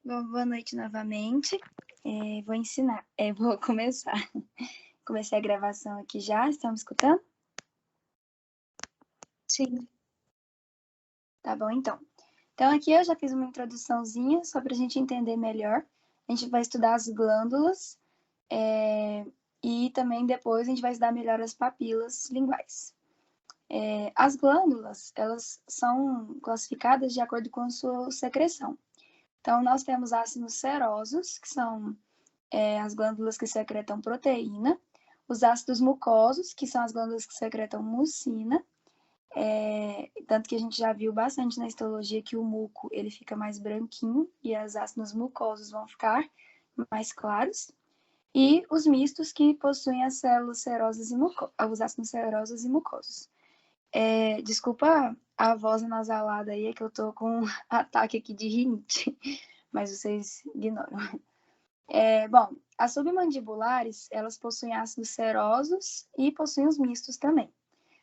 Boa noite novamente. Vou começar. Comecei a gravação aqui já, estão me escutando? Sim. Tá bom, então. Então, aqui eu já fiz uma introduçãozinha, só para a gente entender melhor. A gente vai estudar as glândulas e também depois a gente vai estudar melhor as papilas linguais. As glândulas, elas são classificadas de acordo com a sua secreção. Então, nós temos ácidos serosos, que são as glândulas que secretam proteína, os ácidos mucosos, que são as glândulas que secretam mucina, tanto que a gente já viu bastante na histologia que o muco ele fica mais branquinho e os ácidos mucosos vão ficar mais claros, e os mistos que possuem as células serosas os ácidos serosos e mucosos. Desculpa a voz anasalada aí, é que eu tô com um ataque aqui de rinite, mas vocês ignoram. Bom, as submandibulares, elas possuem ácidos serosos e possuem os mistos também.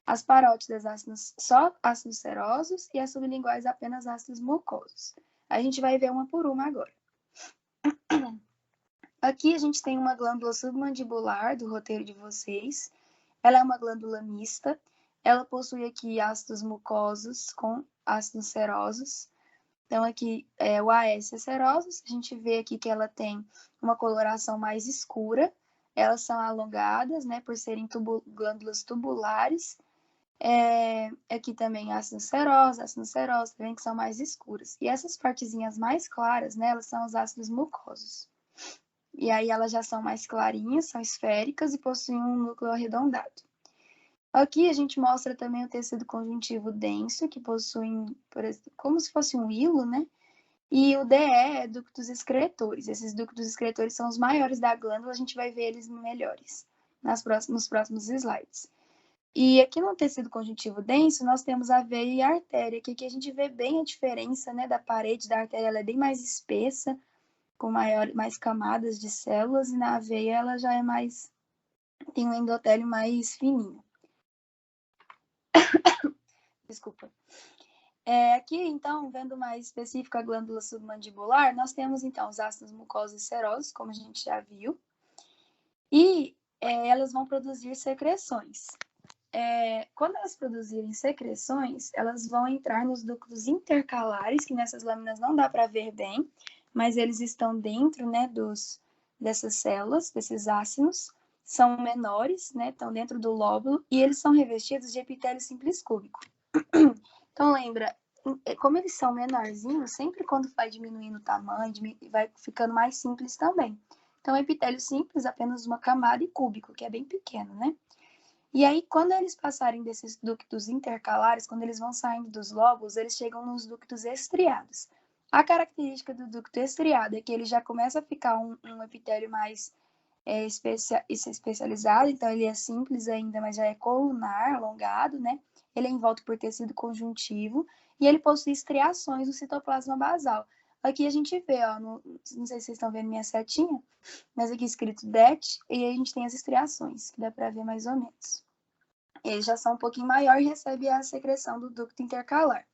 As parótidas, só ácidos serosos e as sublinguais apenas ácidos mucosos. A gente vai ver uma por uma agora. Aqui a gente tem uma glândula submandibular do roteiro de vocês. Ela é uma glândula mista. Ela possui aqui ácidos mucosos com ácidos serosos. Então, aqui o AS é serosos, a gente vê aqui que ela tem uma coloração mais escura, elas são alongadas, né, por serem glândulas tubulares. Aqui também ácidos serosos também que são mais escuras. E essas partezinhas mais claras, né, elas são os ácidos mucosos. E aí elas já são mais clarinhas, são esféricas e possuem um núcleo arredondado. Aqui a gente mostra também o tecido conjuntivo denso, que possui, por exemplo, como se fosse um hilo, né? E o DE é ductos excretores. Esses ductos excretores são os maiores da glândula, a gente vai ver eles melhores nos próximos slides. E aqui no tecido conjuntivo denso, nós temos a veia e a artéria, que aqui a gente vê bem a diferença, né, da parede da artéria, ela é bem mais espessa, com mais camadas de células, e na veia ela já é mais, tem um endotélio mais fininho. Desculpa. Aqui, então, vendo mais específico a glândula submandibular, nós temos, então, os ácidos mucosos e serosos, como a gente já viu, e elas vão produzir secreções. Quando elas produzirem secreções, elas vão entrar nos ductos intercalares, que nessas lâminas não dá para ver bem, mas eles estão dentro, né, dessas células, desses ácidos, são menores, né, estão dentro do lóbulo, e eles são revestidos de epitélio simples cúbico. Então, lembra, como eles são menorzinhos, sempre quando vai diminuindo o tamanho, vai ficando mais simples também. Então, epitélio simples, apenas uma camada, e cúbico, que é bem pequeno, né? E aí, quando eles passarem desses ductos intercalares, quando eles vão saindo dos lóbulos, eles chegam nos ductos estriados. A característica do ducto estriado é que ele já começa a ficar um epitélio mais especializado, então ele é simples ainda, mas já é colunar, alongado, né? Ele é envolto por tecido conjuntivo e ele possui estriações no citoplasma basal. Aqui a gente vê, ó, não sei se vocês estão vendo minha setinha, mas aqui escrito DET, e aí a gente tem as estriações, que dá para ver mais ou menos. Eles já são um pouquinho maior e recebem a secreção do ducto intercalar.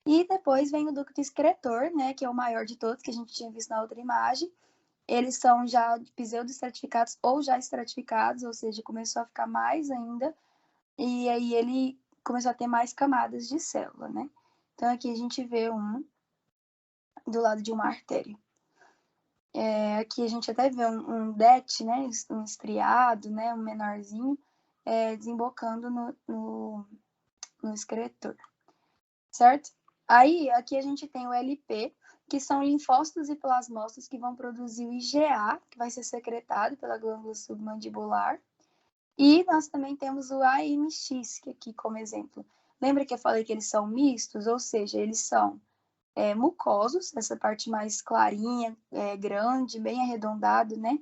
E depois vem o ducto excretor, né, que é o maior de todos, que a gente tinha visto na outra imagem. Eles são já pseudoestratificados ou já estratificados, ou seja, começou a ficar mais ainda, e aí ele começou a ter mais camadas de célula, né? Então aqui a gente vê um do lado de uma artéria. Aqui a gente até vê um DET, né, um estriado, né, um menorzinho, desembocando no excretor, certo? Aí, aqui a gente tem o LP, que são linfócitos e plasmócitos que vão produzir o IgA, que vai ser secretado pela glândula submandibular. E nós também temos o AMX, que aqui como exemplo. Lembra que eu falei que eles são mistos? Ou seja, eles são mucosos, essa parte mais clarinha, grande, bem arredondado, né?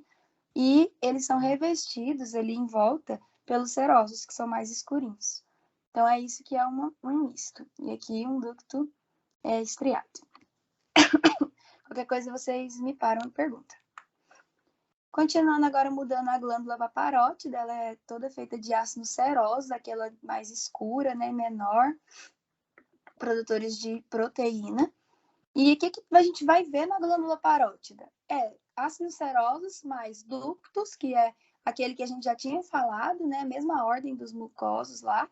E eles são revestidos ali em volta pelos serosos, que são mais escurinhos. Então, é isso que é um misto. E aqui um ducto estriado. Qualquer coisa vocês me param e perguntam. Continuando agora, mudando a glândula parótida, ela é toda feita de ácidos serosos, aquela mais escura, né, menor, produtores de proteína. E o que a gente vai ver na glândula parótida? Ácidos serosos mais ductos, que é aquele que a gente já tinha falado, né? Mesma ordem dos mucosos lá,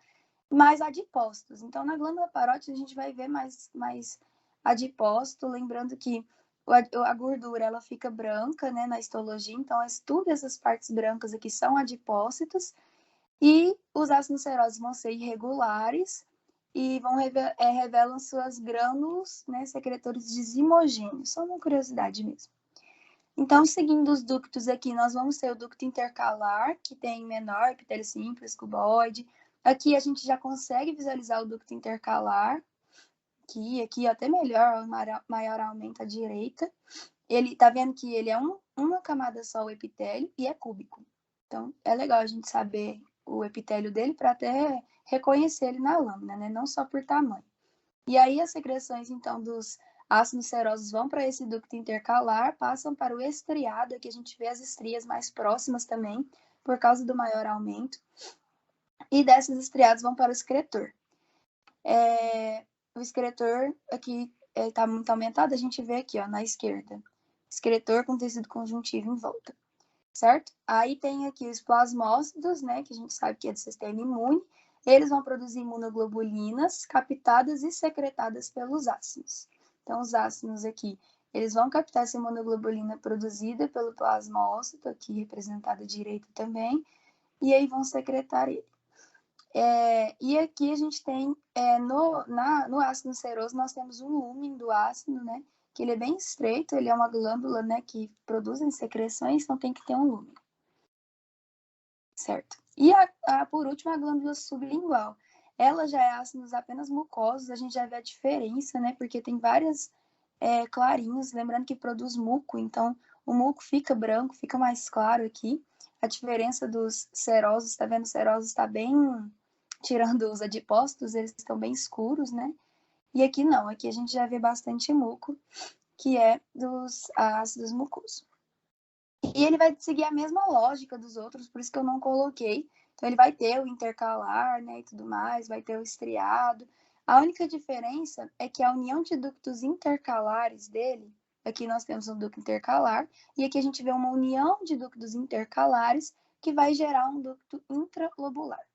mais adipócitos. Então, na glândula parótida, a gente vai ver mais adipócito, lembrando que a gordura ela fica branca, né, na histologia, então tudo essas partes brancas aqui são adipócitos, e os ácidos serosos vão ser irregulares e revelam suas grânulos, né, secretores de zimogênio, só uma curiosidade mesmo. Então, seguindo os ductos aqui, nós vamos ter o ducto intercalar, que tem menor, epitélio simples, cuboide. Aqui a gente já consegue visualizar o ducto intercalar, aqui até melhor, maior aumenta à direita. Ele tá vendo que ele é uma camada só o epitélio e é cúbico. Então, é legal a gente saber o epitélio dele para até reconhecer ele na lâmina, né? Não só por tamanho. E aí as secreções, então, dos ácidos serosos vão para esse ducto intercalar, passam para o estriado, aqui a gente vê as estrias mais próximas também, por causa do maior aumento. E dessas estriadas vão para o excretor. O excretor aqui está muito aumentado, a gente vê aqui, ó, na esquerda. Excretor com tecido conjuntivo em volta, certo? Aí tem aqui os plasmócitos, né, que a gente sabe que é do sistema imune. Eles vão produzir imunoglobulinas captadas e secretadas pelos ácidos. Então, os ácidos aqui, eles vão captar essa imunoglobulina produzida pelo plasmócito, aqui representado à direita também, e aí vão secretar ele. E aqui a gente tem, no ácido seroso, nós temos um lumen do ácido, né? Que ele é bem estreito, ele é uma glândula, né? Que produz secreções, então tem que ter um lumen. Certo? E por último, a glândula sublingual. Ela já é ácidos apenas mucosos, a gente já vê a diferença, né? Porque tem várias clarinhos, lembrando que produz muco, então o muco fica branco, fica mais claro aqui. A diferença dos serosos, tá vendo? O seroso está bem, tirando os adipócitos, eles estão bem escuros, né? E aqui não, aqui a gente já vê bastante muco, que é dos ácidos mucosos. E ele vai seguir a mesma lógica dos outros, por isso que eu não coloquei. Então, ele vai ter o intercalar, né, e tudo mais, vai ter o estriado. A única diferença é que a união de ductos intercalares dele, aqui nós temos um ducto intercalar, e aqui a gente vê uma união de ductos intercalares que vai gerar um ducto intralobular.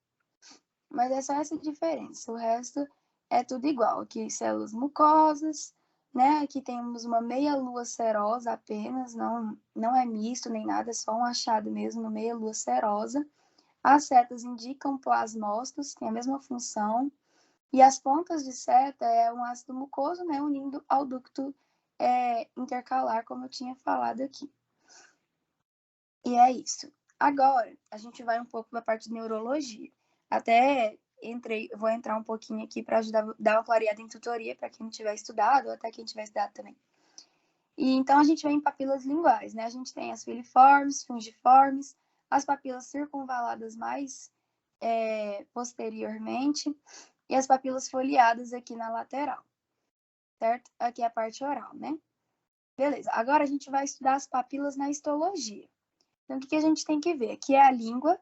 Mas é só essa diferença, o resto é tudo igual. Aqui células mucosas, né? Aqui temos uma meia-lua serosa apenas, não é misto nem nada, é só um achado mesmo, uma meia-lua serosa. As setas indicam plasmócitos, tem a mesma função. E as pontas de seta é um ácido mucoso, né? Unindo ao ducto intercalar, como eu tinha falado aqui. E é isso. Agora, a gente vai um pouco para a parte de neurologia. Até vou entrar um pouquinho aqui para ajudar a dar uma clareada em tutoria para quem não tiver estudado, ou até quem tiver estudado também. E então a gente vem em papilas linguais, né? A gente tem as filiformes, fungiformes, as papilas circunvaladas mais posteriormente, e as papilas foliadas aqui na lateral, certo? Aqui é a parte oral, né? Beleza, agora a gente vai estudar as papilas na histologia. Então, o que a gente tem que ver? Aqui é a língua.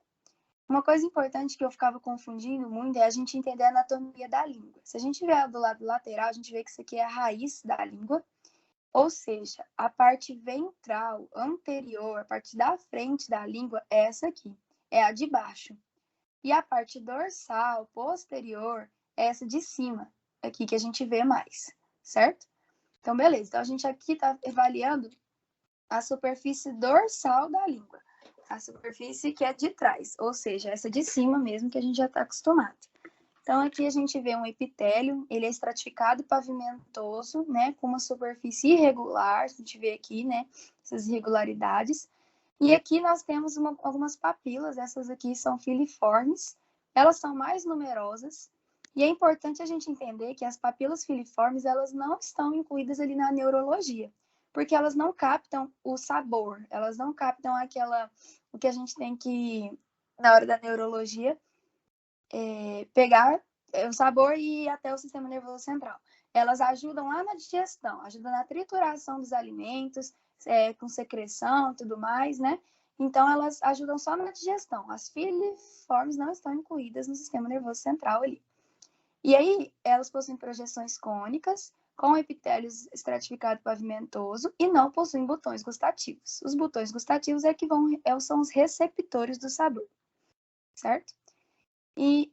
Uma coisa importante que eu ficava confundindo muito é a gente entender a anatomia da língua. Se a gente ver do lado lateral, a gente vê que isso aqui é a raiz da língua, ou seja, a parte ventral anterior, a parte da frente da língua é essa aqui, é a de baixo. E a parte dorsal posterior é essa de cima, aqui que a gente vê mais, certo? Então, beleza. Então, a gente aqui está avaliando a superfície dorsal da língua. A superfície que é de trás, ou seja, essa de cima mesmo que a gente já está acostumado. Então, aqui a gente vê um epitélio, ele é estratificado pavimentoso, né, com uma superfície irregular, a gente vê aqui, né, essas irregularidades. E aqui nós temos algumas papilas, essas aqui são filiformes, elas são mais numerosas, e é importante a gente entender que as papilas filiformes, elas não estão incluídas ali na neurologia, porque elas não captam o sabor, elas não captam o que a gente tem que, na hora da neurologia, pegar o sabor e ir até o sistema nervoso central. Elas ajudam lá na digestão, ajudam na trituração dos alimentos, com secreção e tudo mais, né? Então, elas ajudam só na digestão. As filiformes não estão incluídas no sistema nervoso central ali. E aí, elas possuem projeções cônicas, com epitélio estratificado pavimentoso e não possuem botões gustativos. Os botões gustativos são os receptores do sabor, certo? E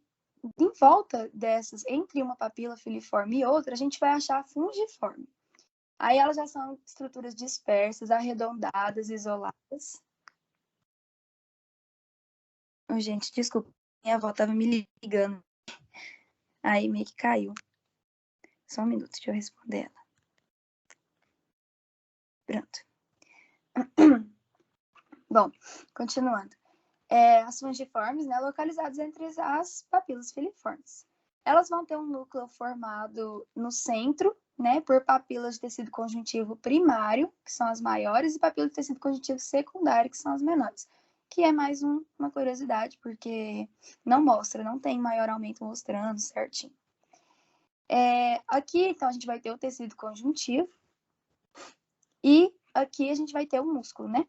em volta dessas, entre uma papila filiforme e outra, a gente vai achar a fungiforme. Aí elas já são estruturas dispersas, arredondadas, isoladas. Oh, gente, desculpa, minha avó estava me ligando. Aí meio que caiu. Só um minuto, deixa eu responder ela. Pronto. Bom, continuando. As fungiformes, né, localizadas entre as papilas filiformes. Elas vão ter um núcleo formado no centro, né, por papilas de tecido conjuntivo primário, que são as maiores, e papilas de tecido conjuntivo secundário, que são as menores. Que é mais uma curiosidade, porque não tem maior aumento mostrando certinho. Aqui, então, a gente vai ter o tecido conjuntivo e aqui a gente vai ter o músculo, né?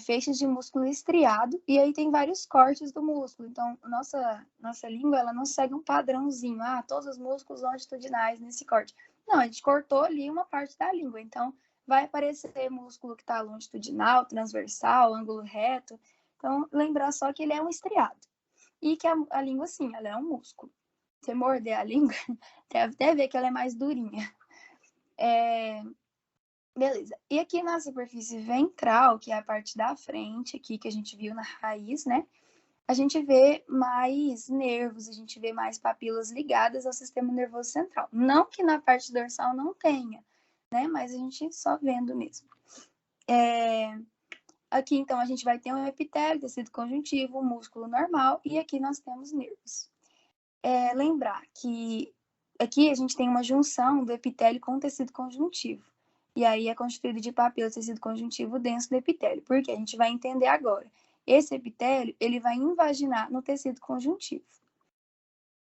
Feixes de músculo estriado, e aí tem vários cortes do músculo. Então, nossa língua, ela não segue um padrãozinho. Todos os músculos longitudinais nesse corte. Não, a gente cortou ali uma parte da língua. Então, vai aparecer músculo que está longitudinal, transversal, ângulo reto. Então, lembrar só que ele é um estriado. E que a língua, sim, ela é um músculo. Você morder a língua, deve até ver que ela é mais durinha. Beleza. E aqui na superfície ventral, que é a parte da frente aqui que a gente viu na raiz, né? A gente vê mais nervos, a gente vê mais papilas ligadas ao sistema nervoso central. Não que na parte dorsal não tenha, né? Mas a gente só vendo mesmo. Aqui, então, a gente vai ter um epitélio, tecido conjuntivo, um músculo normal, e aqui nós temos nervos. Lembrar que aqui a gente tem uma junção do epitélio com o tecido conjuntivo. E aí é constituído de papila tecido conjuntivo denso do epitélio. Porque a gente vai entender agora. Esse epitélio, ele vai invaginar no tecido conjuntivo.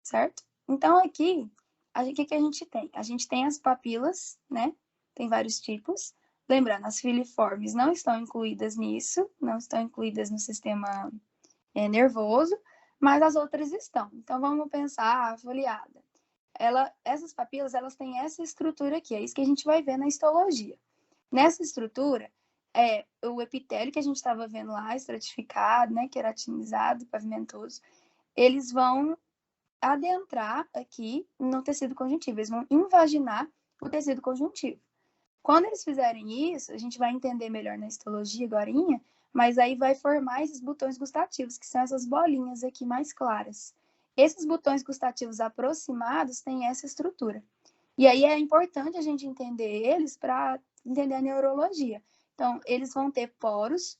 Certo? Então, aqui, o que a gente tem? A gente tem as papilas, né? Tem vários tipos. Lembrando, as filiformes não estão incluídas nisso, não estão incluídas no sistema nervoso, mas as outras estão. Então, vamos pensar a foliada. Essas papilas, elas têm essa estrutura aqui, é isso que a gente vai ver na histologia. Nessa estrutura, o epitélio que a gente estava vendo lá, estratificado, né, queratinizado, pavimentoso, eles vão adentrar aqui no tecido conjuntivo, eles vão invaginar o tecido conjuntivo. Quando eles fizerem isso, a gente vai entender melhor na histologia agorinha, mas aí vai formar esses botões gustativos, que são essas bolinhas aqui mais claras. Esses botões gustativos aproximados têm essa estrutura. E aí é importante a gente entender eles para entender a neurologia. Então, eles vão ter poros,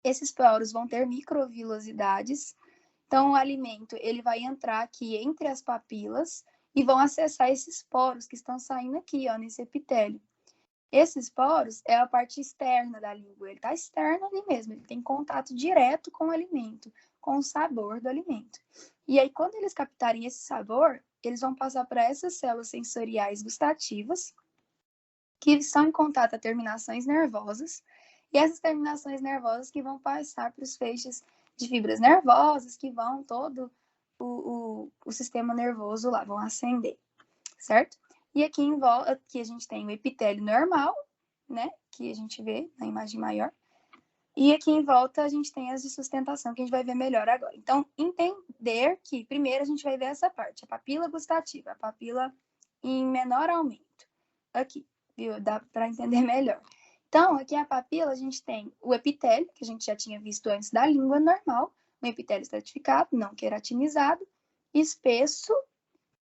esses poros vão ter microvilosidades. Então, o alimento ele vai entrar aqui entre as papilas e vão acessar esses poros que estão saindo aqui, ó, nesse epitélio. Esses poros é a parte externa da língua, ele está externo ali mesmo, ele tem contato direto com o alimento, com o sabor do alimento. E aí, quando eles captarem esse sabor, eles vão passar para essas células sensoriais gustativas, que estão em contato com terminações nervosas, e essas terminações nervosas que vão passar para os feixes de fibras nervosas, que vão todo o sistema nervoso lá, vão acender, certo? E aqui em volta, aqui a gente tem o epitélio normal, né? Que a gente vê na imagem maior. E aqui em volta a gente tem as de sustentação, que a gente vai ver melhor agora. Então, entender que primeiro a gente vai ver essa parte, a papila gustativa, a papila em menor aumento. Aqui, viu? Dá para entender melhor. Então, aqui a papila a gente tem o epitélio, que a gente já tinha visto antes da língua normal, um epitélio estratificado, não queratinizado, espesso,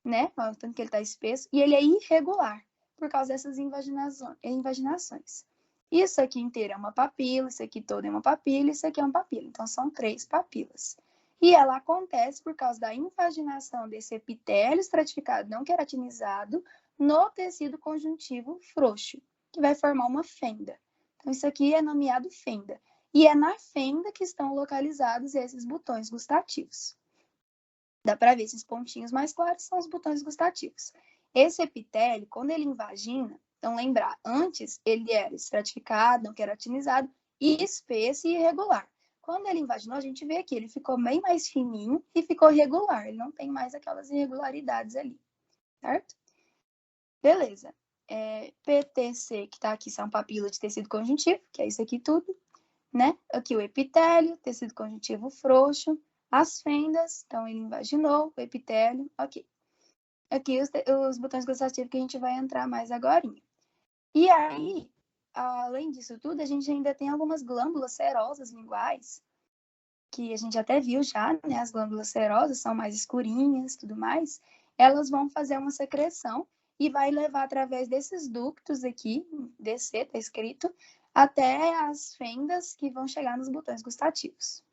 né? Tanto que ele está espesso, e ele é irregular, por causa dessas invaginações. Isso aqui inteiro é uma papila, isso aqui todo é uma papila, isso aqui é uma papila. Então, são 3 papilas. E ela acontece por causa da invaginação desse epitélio estratificado não queratinizado no tecido conjuntivo frouxo, que vai formar uma fenda. Então, isso aqui é nomeado fenda. E é na fenda que estão localizados esses botões gustativos. Dá para ver esses pontinhos mais claros são os botões gustativos. Esse epitélio, quando ele invagina, então lembrar, antes ele era estratificado, não queratinizado, e espesso e irregular. Quando ele invaginou, a gente vê aqui, ele ficou bem mais fininho e ficou regular, ele não tem mais aquelas irregularidades ali, certo? Beleza. PTC, que está aqui, são papilas de tecido conjuntivo, que é isso aqui tudo, né? Aqui o epitélio, tecido conjuntivo frouxo, as fendas, então ele invaginou, o epitélio, ok. Aqui os botões gustativos que a gente vai entrar mais agora. E aí, além disso tudo, a gente ainda tem algumas glândulas serosas linguais, que a gente até viu já, né? As glândulas serosas são mais escurinhas, tudo mais. Elas vão fazer uma secreção e vai levar através desses ductos aqui, DC, tá escrito, até as fendas que vão chegar nos botões gustativos.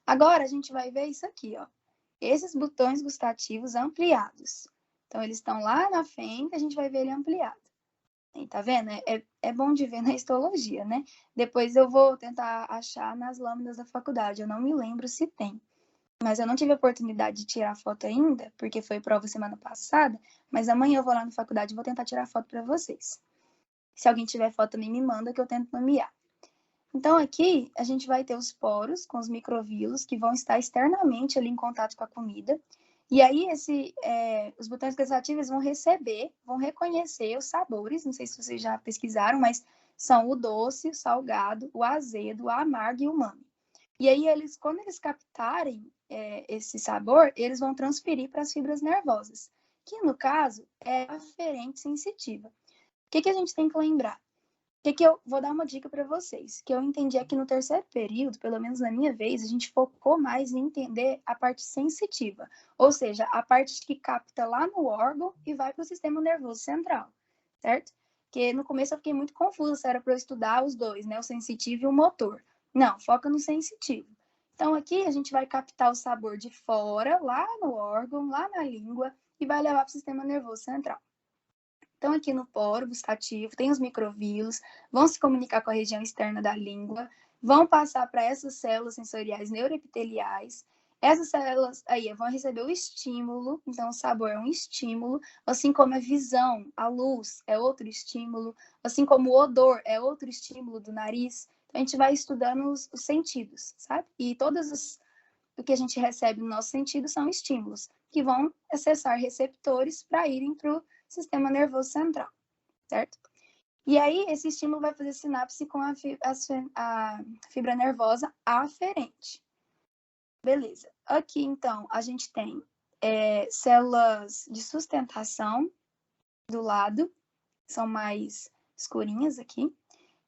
Agora a gente vai ver isso aqui, ó. Esses botões gustativos ampliados. Então, eles estão lá na fenda, a gente vai ver ele ampliado. E tá vendo? É bom de ver na histologia, né? Depois eu vou tentar achar nas lâminas da faculdade. Eu não me lembro se tem. Mas eu não tive a oportunidade de tirar foto ainda, porque foi prova semana passada. Mas amanhã eu vou lá na faculdade e vou tentar tirar foto para vocês. Se alguém tiver foto, também me manda que eu tento nomear. Então, aqui, a gente vai ter os poros com os microvílulos que vão estar externamente ali em contato com a comida. E aí, os botões gustativos vão receber, vão reconhecer os sabores. Não sei se vocês já pesquisaram, mas são o doce, o salgado, o azedo, o amargo e o umami. E aí, quando eles captarem esse sabor, eles vão transferir para as fibras nervosas, que no caso é a aferente sensitiva. O que a gente tem que lembrar? Que eu vou dar uma dica para vocês, que eu entendi aqui no terceiro período, pelo menos na minha vez, a gente focou mais em entender a parte sensitiva, ou seja, a parte que capta lá no órgão e vai para o sistema nervoso central, certo? Porque no começo eu fiquei muito confusa se era para eu estudar os dois, né, o sensitivo e o motor. Não, foca no sensitivo. Então aqui a gente vai captar o sabor de fora, lá no órgão, lá na língua, e vai levar para o sistema nervoso central. Então, aqui no poro gustativo, tem os microvílulos, vão se comunicar com a região externa da língua, vão passar para essas células sensoriais neuroepiteliais. Essas células aí vão receber o estímulo, então o sabor é um estímulo, assim como a visão, a luz é outro estímulo, assim como o odor é outro estímulo do nariz. Então, a gente vai estudando os sentidos, sabe? E o que a gente recebe no nosso sentido são estímulos, que vão acessar receptores para irem para o sistema nervoso central, certo? E aí, esse estímulo vai fazer sinapse com a fibra nervosa aferente. Beleza. Aqui, então, a gente tem células de sustentação do lado, são mais escurinhas aqui.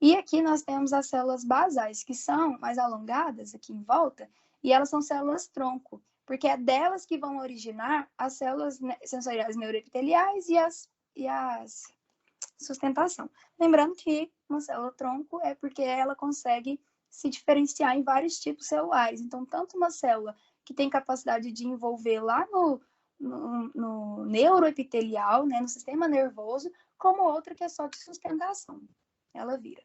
E aqui nós temos as células basais, que são mais alongadas aqui em volta, e elas são células tronco, porque é delas que vão originar as células sensoriais neuroepiteliais e as sustentação. Lembrando que uma célula tronco é porque ela consegue se diferenciar em vários tipos celulares. Então, tanto uma célula que tem capacidade de envolver lá no neuroepitelial, né, no sistema nervoso, como outra que é só de sustentação. Ela vira.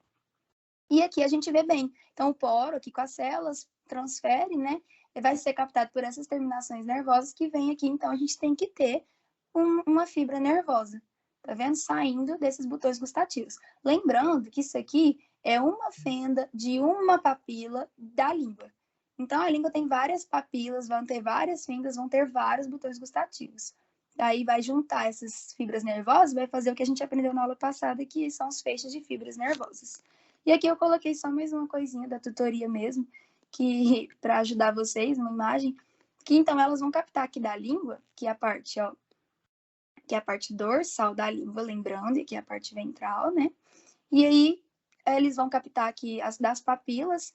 E aqui a gente vê bem. Então, o poro aqui com as células transfere, né? E vai ser captado por essas terminações nervosas que vem aqui. Então, a gente tem que ter uma fibra nervosa, tá vendo? Saindo desses botões gustativos. Lembrando que isso aqui é uma fenda de uma papila da língua. Então, a língua tem várias papilas, vão ter várias fendas, vão ter vários botões gustativos. Daí vai juntar essas fibras nervosas, vai fazer o que a gente aprendeu na aula passada, que são os feixes de fibras nervosas. E aqui eu coloquei só mais uma coisinha da tutoria mesmo, que para ajudar vocês, uma imagem, que então elas vão captar aqui da língua, que é a parte, ó, que é a parte dorsal da língua, lembrando, e que é a parte ventral, né? E aí eles vão captar aqui as das papilas,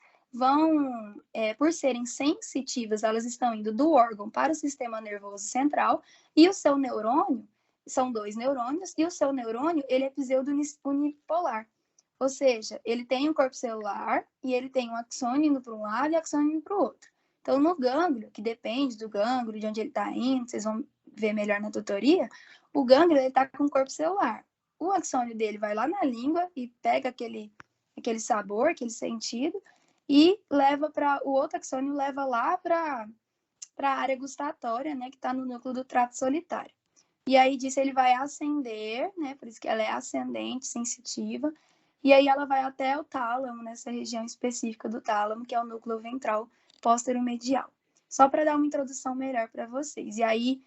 por serem sensitivas, elas estão indo do órgão para o sistema nervoso central, e o seu neurônio, são dois neurônios, e o seu neurônio, ele é pseudo-unipolar. Ou seja, ele tem um corpo celular e ele tem um axônio indo para um lado e um axônio indo para o outro. Então, no gânglio, que depende do gânglio, de onde ele está indo, vocês vão ver melhor na tutoria, o gânglio está com o corpo celular. O axônio dele vai lá na língua e pega aquele sabor, aquele sentido, e leva para o outro axônio, leva lá para a área gustatória, né, que está no núcleo do trato solitário. E aí disso ele vai ascender, né, por isso que ela é ascendente, sensitiva, e aí ela vai até o tálamo, nessa região específica do tálamo, que é o núcleo ventral póstero-medial. Só para dar uma introdução melhor para vocês. E aí,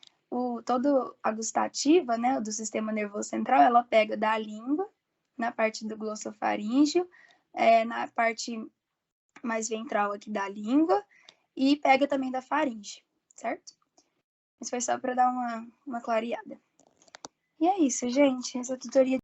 toda a gustativa, né, do sistema nervoso central, ela pega da língua, na parte do glossofaríngeo, na parte mais ventral aqui da língua, e pega também da faringe, certo? Isso foi só para dar uma clareada. E é isso, gente. Essa tutoria